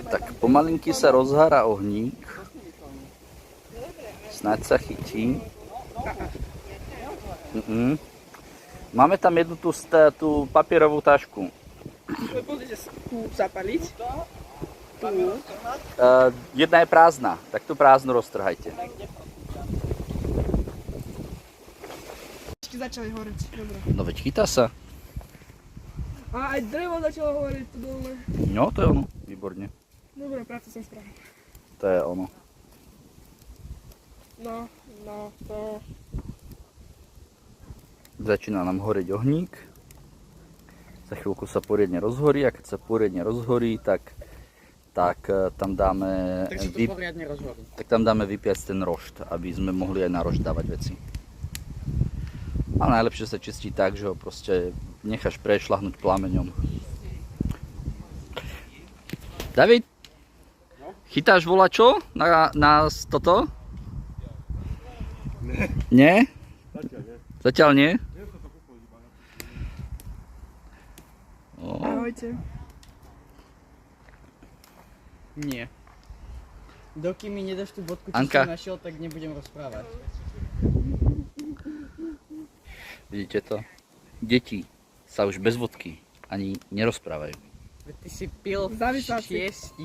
Tak pomalinky sa rozhára ohník. Snáď sa chytí. Máme tam jednu tú papierovú tašku. Budete tu zapaliť? Tu. Jedna je prázdna, tak tú prázdnu roztrhajte. Ešte začali horeť, dobre. No veď chytá sa. A aj drevo začalo hovoriť tu dole. No to je ono, výborne. Dobre, práca som spravil. To je ono. No, to... Začína nám horeť ohník. Za chvíľku sa poriadne rozhorí a keď sa poriadne rozhorí, tak tam dáme... Tak tam dáme vypiať ten rošt, aby sme mohli aj na rošt dávať veci. A najlepšie sa čistí tak, že ho proste necháš prešľahnúť plameňom. David, chytáš volačo na toto? Nie. Nie? Zatiaľ nie? Ahojte. Nie. Dokým mi nedáš tú bodku, čo Anka. som našiel, tak nebudem rozprávať. Vidíte to? Deti sa už bez vodky ani nerozprávajú. Ty si pil Závislá si. 6